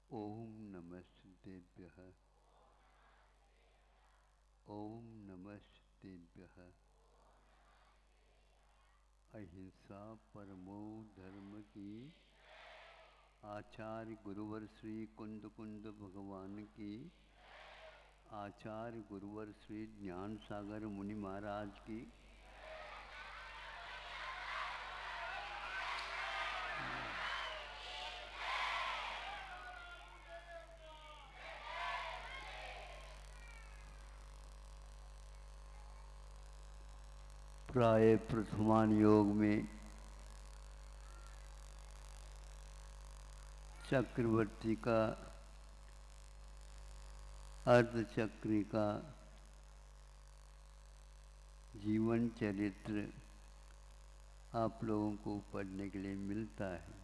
ओम नमस्तेभ्यः। ओम नमस्तेभ्यः। अहिंसा परमो धर्म की। आचार्य गुरुवर श्री कुंद कुंद भगवान की। आचार्य गुरुवर श्री ज्ञान सागर मुनि महाराज की। प्राय प्रथमान योग में चक्रवर्ती का अर्धचक्री का जीवन चरित्र आप लोगों को पढ़ने के लिए मिलता है।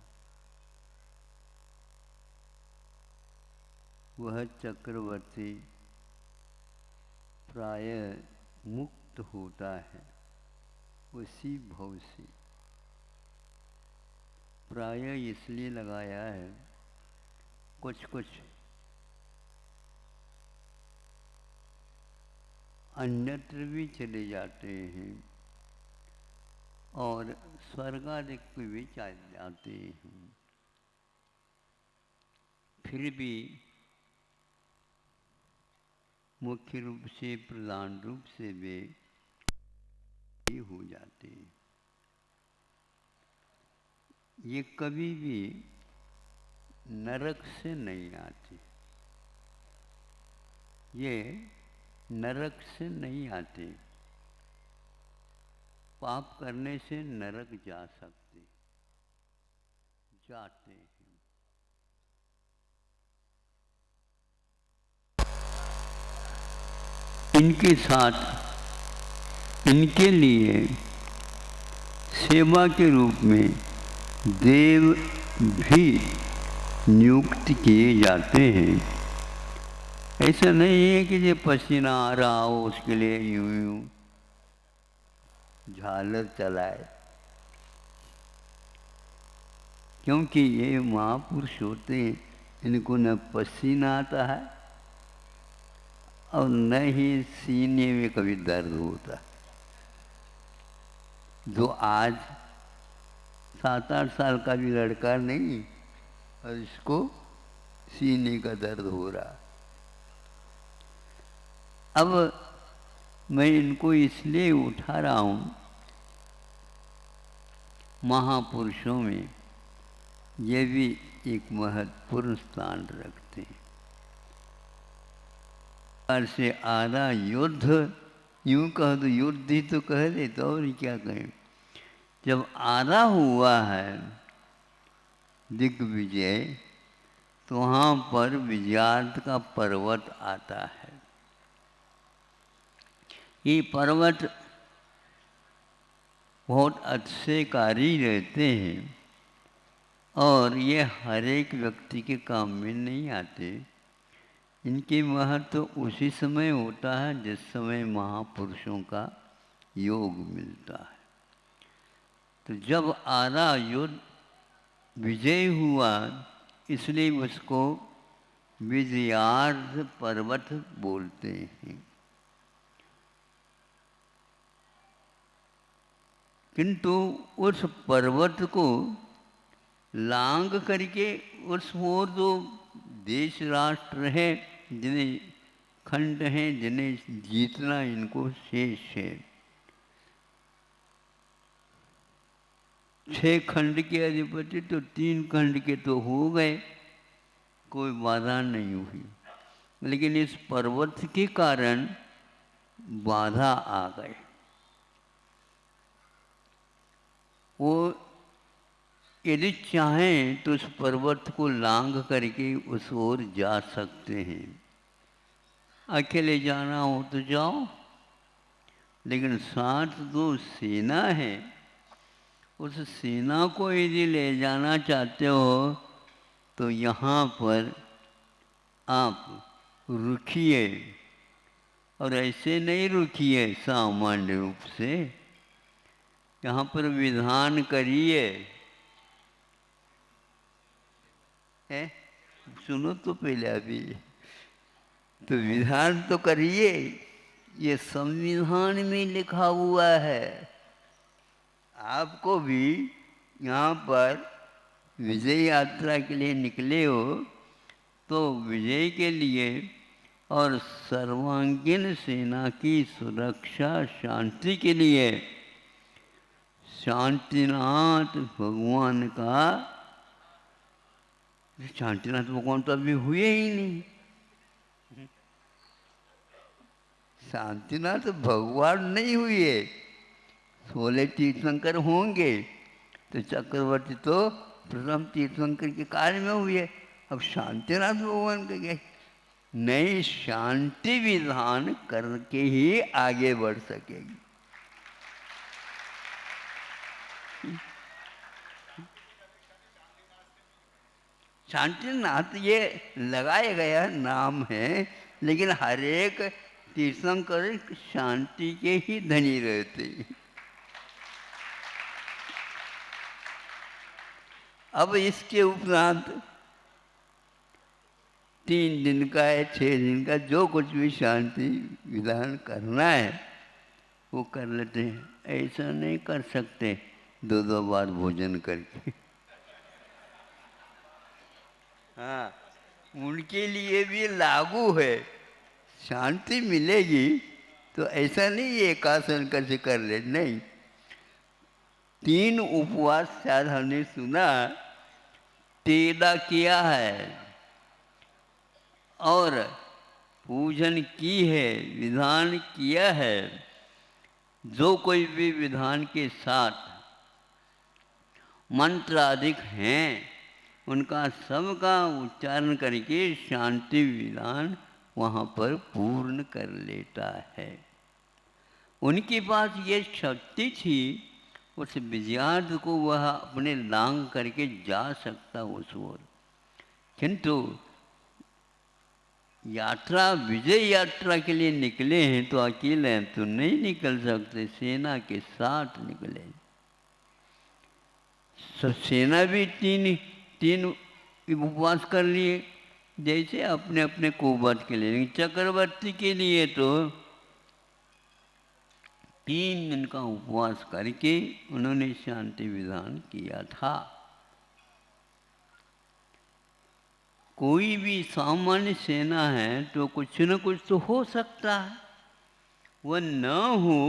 वह चक्रवर्ती प्राय मुक्त होता है उसी भव से। प्राय इसलिए लगाया है, कुछ कुछ अन्यत्र भी चले जाते हैं और स्वर्गादिक पे भी चले जाते हैं, फिर भी मुख्य रूप से प्रधान रूप से वे हो जाते हैं। ये कभी भी नरक से नहीं आते, ये नरक से नहीं आते। पाप करने से नरक जा सकते, जाते हैं। इनके साथ इनके लिए सेवा के रूप में देव भी नियुक्त किए जाते हैं। ऐसा नहीं है कि जो पसीना आ रहा हो उसके लिए यूं यूं झालर चलाए, क्योंकि ये महापुरुष होते हैं, इनको न पसीना आता है और न ही सीने में कभी दर्द होता। जो आज 7-8 साल का भी लड़का नहीं और इसको सीने का दर्द हो रहा। अब मैं इनको इसलिए उठा रहा हूँ, महापुरुषों में ये भी एक महत्वपूर्ण स्थान रखते हैं। से आरा युद्ध, यूं कह दो युद्ध ही तो कह देते और क्या कहें। जब आरा हुआ है दिग्विजय, तो वहाँ पर विजयार्थ का पर्वत आता है। ये पर्वत बहुत अच्छे कार्य रहते हैं और ये हर एक व्यक्ति के काम में नहीं आते। इनके महत्व उसी समय होता है जिस समय महापुरुषों का योग मिलता है। तो जब आरा युद्ध विजय हुआ, इसलिए उसको विजयार्थ पर्वत बोलते हैं। किंतु उस पर्वत को लांग करके उस और जो देश राष्ट्र है, जिन्हें खंड हैं, जिन्हें जीतना इनको शेष है, 6 खंड के अधिपति तो 3 खंड के तो हो गए, कोई बाधा नहीं हुई। लेकिन इस पर्वत के कारण बाधा आ गए। वो यदि चाहें तो उस पर्वत को लांघ करके उस ओर जा सकते हैं। अकेले जाना हो तो जाओ, लेकिन साथ जो सेना है, उस सेना को यदि ले जाना चाहते हो तो यहाँ पर आप रुकिए, और ऐसे नहीं रुकिए सामान्य रूप से, यहाँ पर विधान करिए। है सुनो तो पहले अभी, तो विधान तो करिए, ये संविधान में लिखा हुआ है। आपको भी यहाँ पर विजय यात्रा के लिए निकले हो तो विजय के लिए और सर्वांगीण सेना की सुरक्षा शांति के लिए शांतिनाथ भगवान का, शांतिनाथ भगवान तो अभी हुए ही नहीं। शांतिनाथ भगवान नहीं हुए, 16 तीर्थंकर होंगे, तो चक्रवर्ती तो प्रथम तीर्थंकर के कार्य में हुए। अब शांतिनाथ भगवान का क्या, नई शांति विधान करके ही आगे बढ़ सकेगी। शांतिनाथ ये लगाया गया नाम है, लेकिन हर एक तीर्थंकर शांति के ही धनी रहते। अब इसके उपरांत 3 दिन का है, 6 दिन का, जो कुछ भी शांति विधान करना है वो कर लेते हैं। ऐसा नहीं कर सकते 2-2 बार भोजन करके। हाँ, उनके लिए भी लागू है। शांति मिलेगी तो ऐसा नहीं एक आसन कैसे कर ले, नहीं। 3 उपवास शायद हमने सुना तेरा किया है और पूजन की है, विधान किया है। जो कोई भी विधान के साथ मंत्र अधिक हैं उनका सबका उच्चारण करके शांति विधान वहाँ पर पूर्ण कर लेता है। उनके पास ये शक्ति थी, उस विजयार्थ को वह अपने लांग करके जा सकता उस ओर, किंतु यात्रा विजय यात्रा के लिए निकले हैं तो अकेले हैं तो नहीं निकल सकते, सेना के साथ निकले। सेना भी तीन उपवास कर लिए, जैसे अपने अपने कुवत के लिए। चक्रवर्ती के लिए तो 3 दिन का उपवास करके उन्होंने शांति विधान किया था। कोई भी सामान्य सेना है तो कुछ न कुछ तो हो सकता है, वह न हो।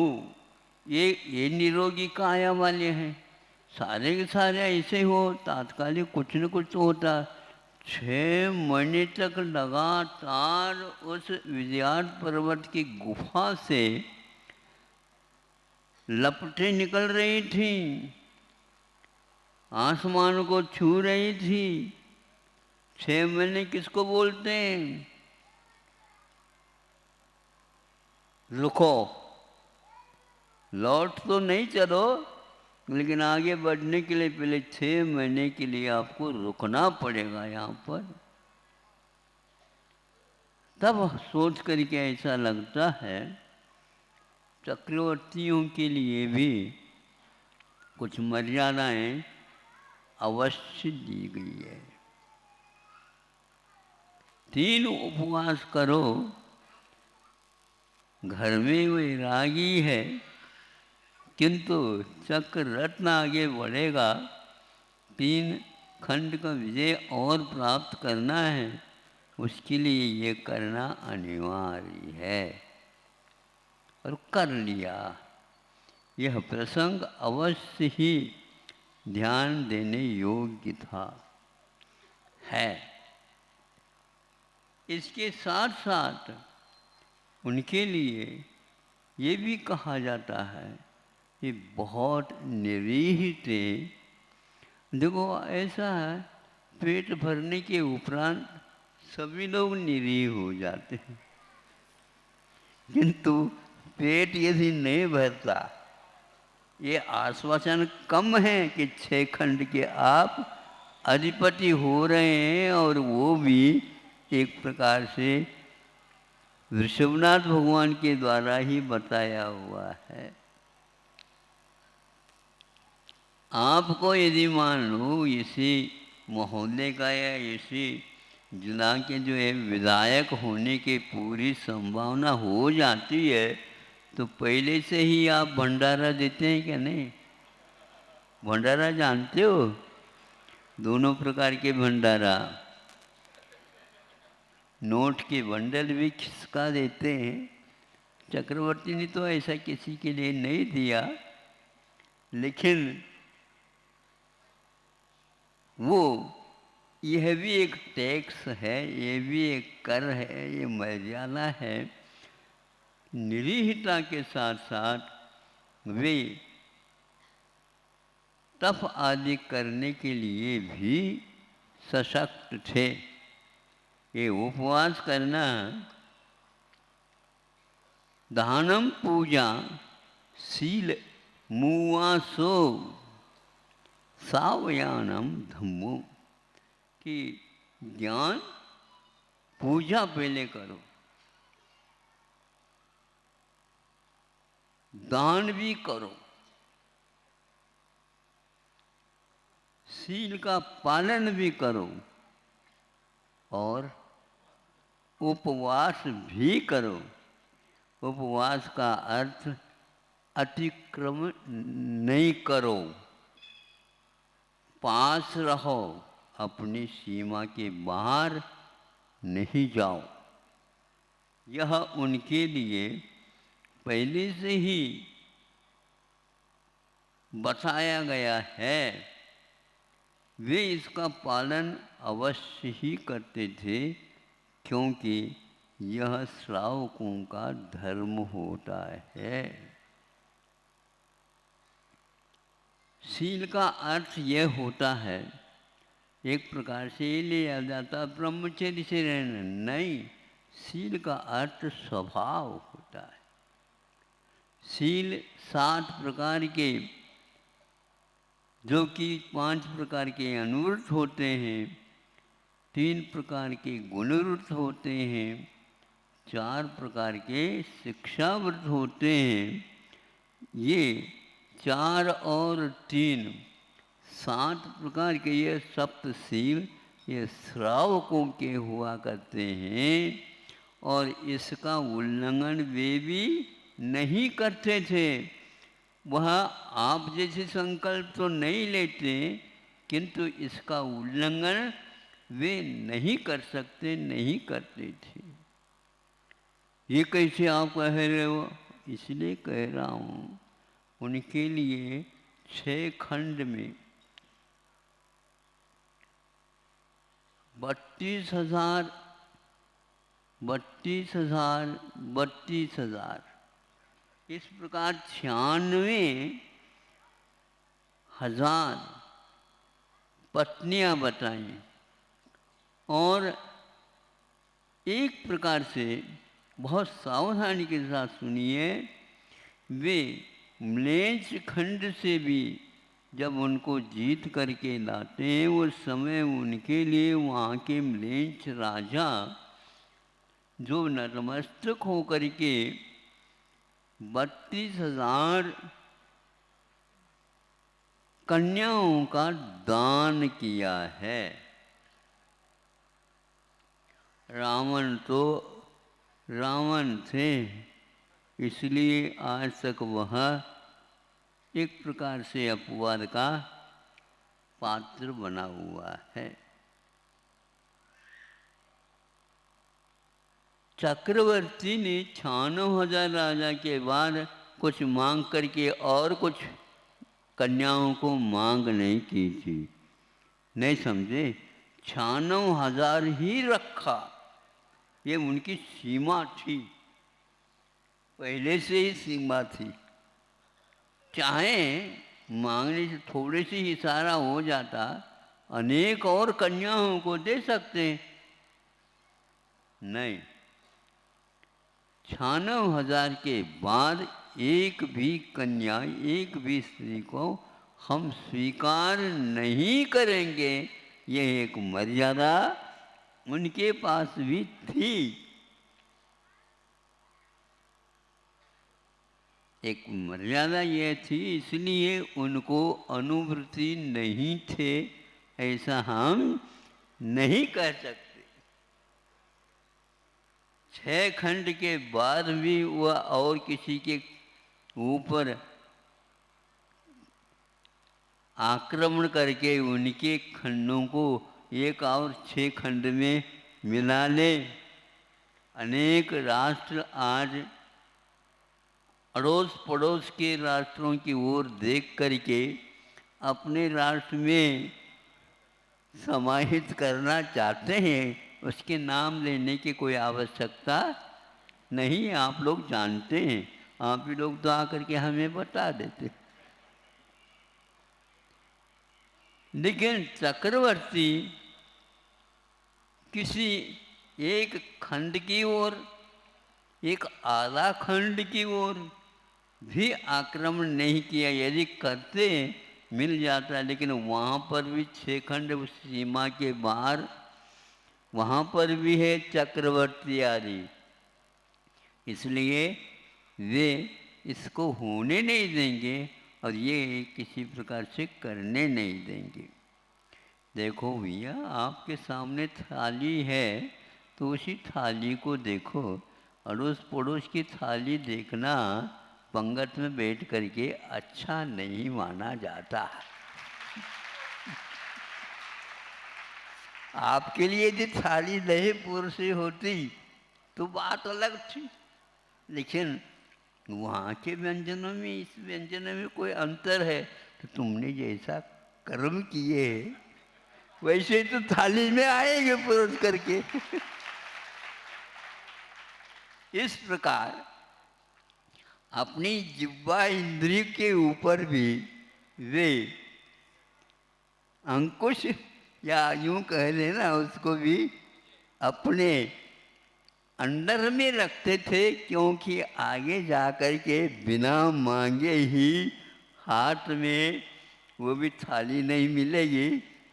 ये निरोगी काया वाले हैं, सारे के सारे ऐसे हो, तात्कालिक कुछ न कुछ तो होता। 6 महीने तक लगातार उस विजयार्थ पर्वत की गुफा से लपटें निकल रही थी, आसमान को छू रही थी। 6 महीने किसको बोलते हैं? रुको, लौट तो नहीं चलो, लेकिन आगे बढ़ने के लिए पहले 6 महीने के लिए आपको रुकना पड़ेगा यहाँ पर। तब सोच करके ऐसा लगता है चक्रवर्तियों के लिए भी कुछ मर्यादाएं अवश्य दी गई है। 3 उपवास करो, घर में वैरागी है, किंतु चक्र रत्न आगे बढ़ेगा। 3 खंड का विजय और प्राप्त करना है, उसके लिए ये करना अनिवार्य है, और कर लिया। यह प्रसंग अवश्य ही ध्यान देने योग्य था है। इसके साथ साथ उनके लिए ये भी कहा जाता है कि बहुत निरीह थे। देखो ऐसा है, पेट भरने के उपरांत सभी लोग निरीह हो जाते हैं, किंतु पेट यदि नहीं भरता, ये आश्वासन कम है कि 6 खंड के आप अधिपति हो रहे हैं, और वो भी एक प्रकार से ऋषभनाथ भगवान के द्वारा ही बताया हुआ है। आपको यदि मान लो इसी महोदय का या इसी जला के जो है विधायक होने की पूरी संभावना हो जाती है, तो पहले से ही आप भंडारा देते हैं क्या? नहीं, भंडारा जानते हो? दोनों प्रकार के भंडारा, नोट के बंडल भी खिसका देते हैं। चक्रवर्ती ने तो ऐसा किसी के लिए नहीं दिया, लेकिन वो यह भी एक टैक्स है, ये भी एक कर है, ये मर्यादा है। निरीहता के साथ साथ वे तप आदि करने के लिए भी सशक्त थे। ये उपवास करना, दानम पूजा शील मुआसो सावयानम धम्मो, कि ज्ञान पूजा पहले करो, दान भी करो, शील का पालन भी करो और उपवास भी करो। उपवास का अर्थ अतिक्रमण नहीं करो, पास रहो, अपनी सीमा के बाहर नहीं जाओ। यह उनके लिए पहले से ही बताया गया है, वे इसका पालन अवश्य ही करते थे, क्योंकि यह श्रावकों का धर्म होता है। शील का अर्थ यह होता है, एक प्रकार से ये लिया जाता ब्रह्मचर्य से रहना नहीं, शील का अर्थ स्वभाव होता है। शील 7 प्रकार के, जो कि 5 प्रकार के अनुव्रत होते हैं, 3 प्रकार के गुणव्रत होते हैं, 4 प्रकार के शिक्षाव्रत होते हैं। ये 4 और 3 7 प्रकार के ये सप्तशील, ये श्रावकों के हुआ करते हैं, और इसका उल्लंघन वे भी नहीं करते थे। वह आप जैसे संकल्प तो नहीं लेते, किंतु इसका उल्लंघन वे नहीं कर सकते, नहीं करते थे। ये कैसे आप कह रहे हो? इसलिए कह रहा हूँ, उनके लिए 6 खंड में 32,000 इस प्रकार 96,000 पत्नियां बताई। और एक प्रकार से बहुत सावधानी के साथ सुनिए, वे म्लेच्छ खंड से भी जब उनको जीत करके लाते हैं, उस समय उनके लिए वहाँ के म्लेच्छ राजा जो नतमस्तक होकर के 32,000 कन्याओं का दान किया है। रावण थे, इसलिए आज तक वह एक प्रकार से अपवाद का पात्र बना हुआ है। चक्रवर्ती ने 96,000 राजा के बाद कुछ मांग करके और कुछ कन्याओं को मांग नहीं की थी, नहीं समझे? 96,000 ही रखा, ये उनकी सीमा थी, पहले से ही सीमा थी। चाहे मांगने से थोड़े से ही सारा हो जाता, अनेक और कन्याओं को दे सकते, नहीं। 96,000 के बाद एक भी कन्या, एक भी स्त्री को हम स्वीकार नहीं करेंगे, यह एक मर्यादा उनके पास भी थी। एक मर्यादा यह थी, इसलिए उनको अनुवृत्ति नहीं थे, ऐसा हम नहीं कह सकते। 6 खंड के बाद भी वह और किसी के ऊपर आक्रमण करके उनके खंडों को एक और 6 खंड में मिला ले। अनेक राष्ट्र आज अड़ोस पड़ोस के राष्ट्रों की ओर देख करके अपने राष्ट्र में समाहित करना चाहते हैं। उसके नाम लेने की कोई आवश्यकता नहीं, आप लोग जानते हैं। आप ही लोग तो आकर के हमें बता देते। लेकिन चक्रवर्ती किसी एक खंड की ओर, एक आधा खंड की ओर भी आक्रमण नहीं किया। यदि करते मिल जाता, लेकिन वहाँ पर भी 6 खंड उस सीमा के बाहर, वहाँ पर भी है चक्रवर्ती आदि, इसलिए वे इसको होने नहीं देंगे और ये किसी प्रकार से करने नहीं देंगे। देखो भैया, आपके सामने थाली है तो उसी थाली को देखो। अड़ोस पड़ोस की थाली देखना पंगत में बैठ करके अच्छा नहीं माना जाता। आपके लिए यदि थाली दहेपुर से होती तो बात अलग थी, लेकिन वहाँ के व्यंजनों में इस व्यंजन में कोई अंतर है। तो तुमने जैसा कर्म किए वैसे तो थाली में आएंगे परोस करके। इस प्रकार अपनी जिह्वा इंद्रिय के ऊपर भी वे अंकुश, या यूं कह लेना उसको भी अपने अंडर में रखते थे, क्योंकि आगे जा कर के बिना मांगे ही हाथ में वो भी थाली नहीं मिलेगी,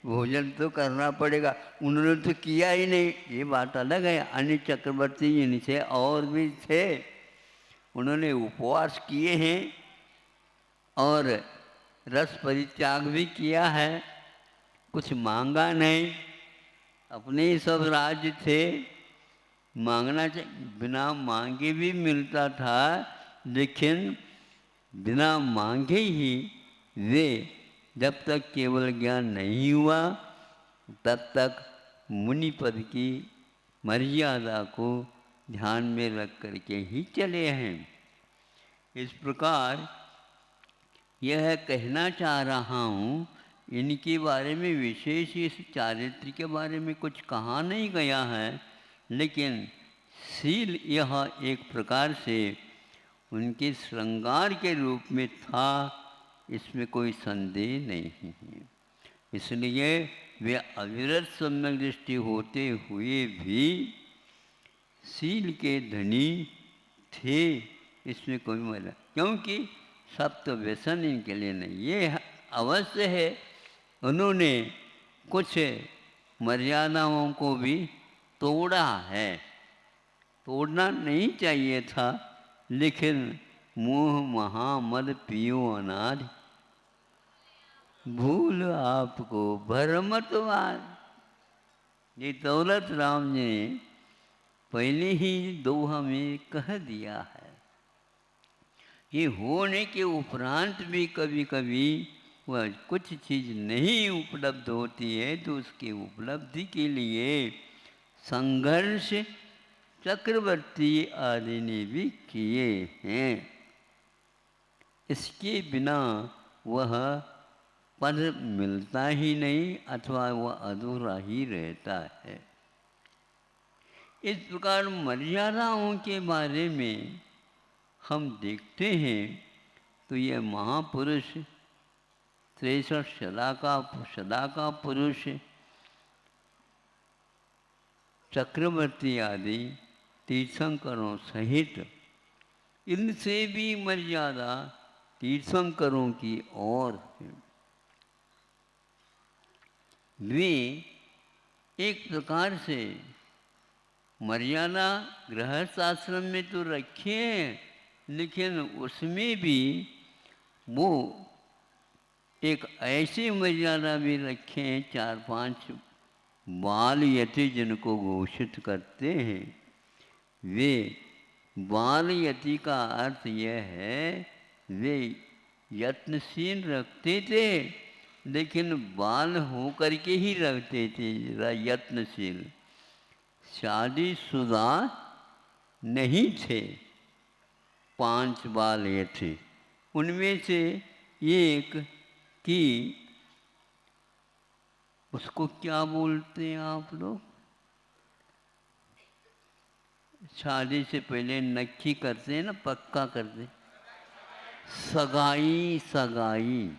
भोजन तो करना पड़ेगा। उन्होंने तो किया ही नहीं, ये बात अलग है। अन्य चक्रवर्ती इनसे और भी थे, उन्होंने उपवास किए हैं और रस परित्याग भी किया है, कुछ मांगा नहीं। अपने ही सब राज्य थे, मांगना चाहिए, बिना मांगे भी मिलता था, लेकिन बिना मांगे ही वे जब तक केवल ज्ञान नहीं हुआ तब तक मुनि पद की मर्यादा को ध्यान में रख करके ही चले हैं। इस प्रकार यह कहना चाह रहा हूँ, इनके बारे में विशेष इस चारित्र के बारे में कुछ कहा नहीं गया है, लेकिन शील यह एक प्रकार से उनके श्रृंगार के रूप में था, इसमें कोई संदेह नहीं है। इसलिए वे अविरत सम्यक दृष्टि होते हुए भी शील के धनी थे, इसमें कोई मतलब, क्योंकि सब तो व्यसन इनके लिए नहीं। ये अवश्य है उन्होंने कुछ मर्यादाओं को भी तोड़ा है, तोड़ना नहीं चाहिए था, लेकिन मोह महामद पियो अनाज, भूल आपको भरमतवाद। ये दौलत राम जी ने पहले ही दोहा में कह दिया है। ये होने के उपरांत भी कभी कभी वह कुछ चीज़ नहीं उपलब्ध होती है, तो उसकी उपलब्धि के लिए संघर्ष चक्रवर्ती आदि ने भी किए हैं। इसके बिना वह पद मिलता ही नहीं, अथवा वह अधूरा ही रहता है। इस प्रकार मर्यादाओं के बारे में हम देखते हैं तो यह महापुरुष 63 सदा का पुरुष चक्रवर्ती आदि तीर्थंकरों सहित, इनसे भी मर्यादा तीर्थंकरों की ओर है। वे एक प्रकार से मर्यादा गृहस्थ आश्रम में तो रखे हैं, लेकिन उसमें भी वो एक ऐसी मर्यादा भी रखे हैं, 4-5 बाल यति जिनको घोषित करते हैं, वे बाल यति का अर्थ यह है वे यत्नशील रखते थे, लेकिन बाल हो करके ही रखते थे, यत्नशील। शादीशुदा नहीं थे। 5 बाल ये थे, उनमें से एक कि उसको क्या बोलते हैं आप लोग, शादी से पहले नक्की करते हैं ना, पक्का करते, सगाई। सगाई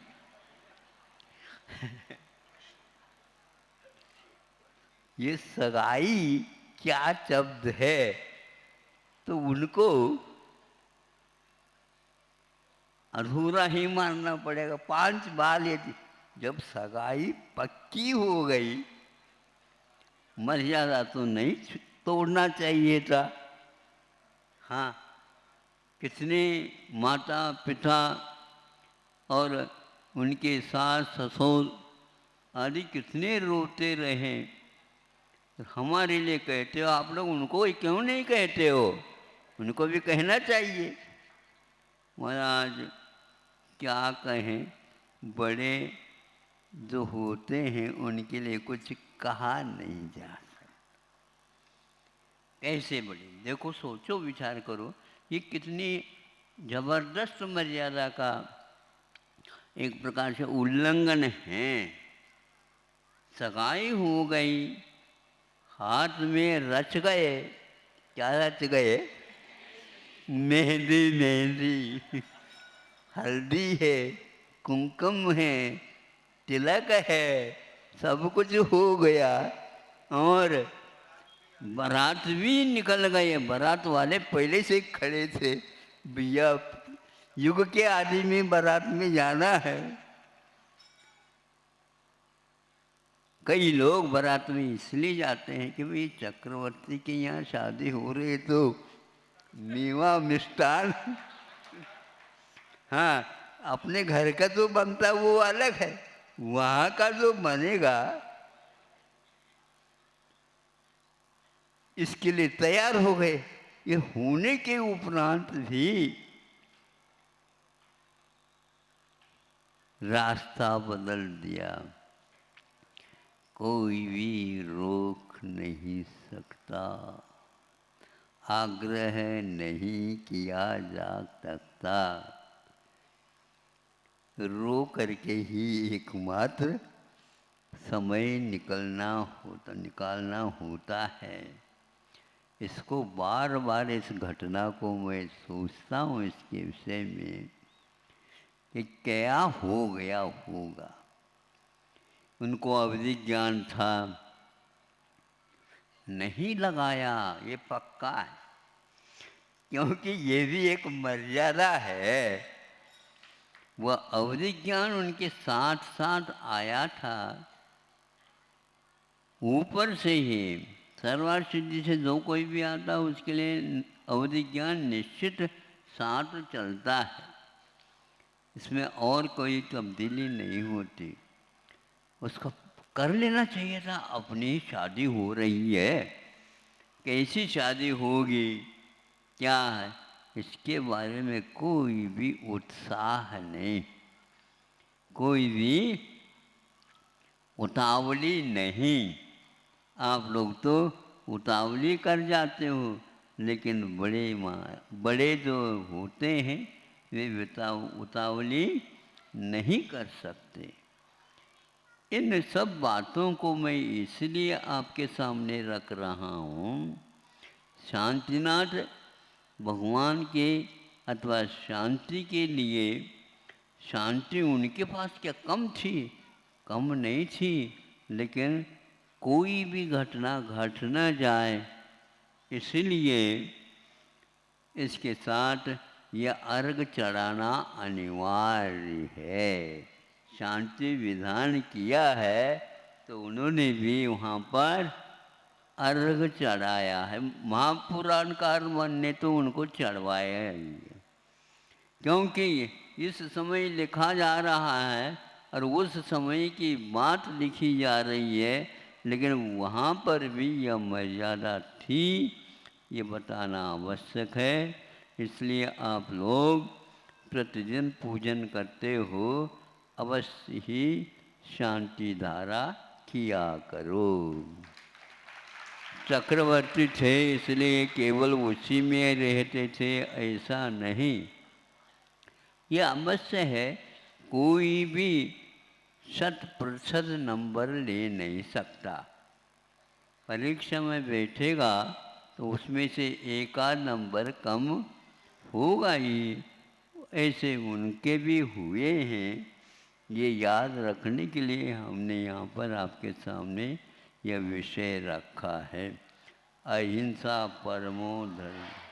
ये सगाई क्या शब्द है, तो उनको अधूरा ही मानना पड़ेगा। 5 बाल ये थी। जब सगाई पक्की हो गई, मर्यादा तो नहीं तोड़ना चाहिए था। हाँ, कितने माता पिता और उनके सास ससुर आदि कितने रोते रहे। हमारे लिए कहते हो आप लोग, उनको क्यों नहीं कहते हो? उनको भी कहना चाहिए। महाराज क्या कहें, बड़े जो होते हैं उनके लिए कुछ कहा नहीं जा सकता। कैसे बड़े, देखो सोचो विचार करो, ये कितनी जबरदस्त मर्यादा का एक प्रकार से उल्लंघन है। सगाई हो गई, हाथ में रच गए, क्या रच गए? मेहंदी। मेहंदी हल्दी है, कुमकुम है, तिलक है, सब कुछ हो गया और बारात भी निकल गए। बारात वाले पहले से खड़े थे, भैया युग के आदमी बारात में जाना है। कई लोग बारात में इसलिए जाते हैं कि भाई चक्रवर्ती के यहाँ शादी हो रही है तो मेवा मिष्ठान हाँ, अपने घर का जो बनता वो अलग है, वहाँ का जो बनेगा इसके लिए तैयार हो गए। ये होने के उपरांत भी रास्ता बदल दिया, कोई भी रोक नहीं सकता, आग्रह नहीं किया जा सकता। रो करके ही एकमात्र समय निकालना होता है। इसको बार बार इस घटना को मैं सोचता हूँ इसके विषय में कि क्या हो गया होगा। उनको अवधि ज्ञान था, नहीं लगाया, ये पक्का है, क्योंकि ये भी एक मर्यादा है। वह अवधि ज्ञान उनके साथ साथ आया था, ऊपर से ही। सर्वार्थ सिद्धि से जो कोई भी आता है उसके लिए अवधि ज्ञान निश्चित साथ चलता है, इसमें और कोई तब्दीली नहीं होती। उसको कर लेना चाहिए था। अपनी शादी हो रही है, कैसी शादी होगी, क्या है, इसके बारे में कोई भी उत्साह नहीं, कोई भी उतावली नहीं। आप लोग तो उतावली कर जाते हो, लेकिन बड़े जो होते हैं वे उतावली नहीं कर सकते। इन सब बातों को मैं इसलिए आपके सामने रख रहा हूँ। शांतिनाथ भगवान के अथवा शांति के लिए, शांति उनके पास क्या कम थी? कम नहीं थी, लेकिन कोई भी घटना घट न जाए इसलिए इसके साथ यह अर्घ चढ़ाना अनिवार्य है। शांति विधान किया है तो उन्होंने भी वहाँ पर अर्घ चढ़ाया है। महापुराणकार ने तो उनको चढ़वाया ही है, क्योंकि इस समय लिखा जा रहा है और उस समय की बात लिखी जा रही है, लेकिन वहाँ पर भी यह मर्यादा थी। ये बताना आवश्यक है। इसलिए आप लोग प्रतिदिन पूजन करते हो, अवश्य ही शांति धारा किया करो। चक्रवर्ती थे इसलिए केवल उसी में रहते थे ऐसा नहीं। यह अवश्य है, कोई भी 100% नंबर ले नहीं सकता। परीक्षा में बैठेगा तो उसमें से एक आध नंबर कम होगा ही। ऐसे उनके भी हुए हैं। ये याद रखने के लिए हमने यहाँ पर आपके सामने यह विषय रखा है। अहिंसा परमो धर्म।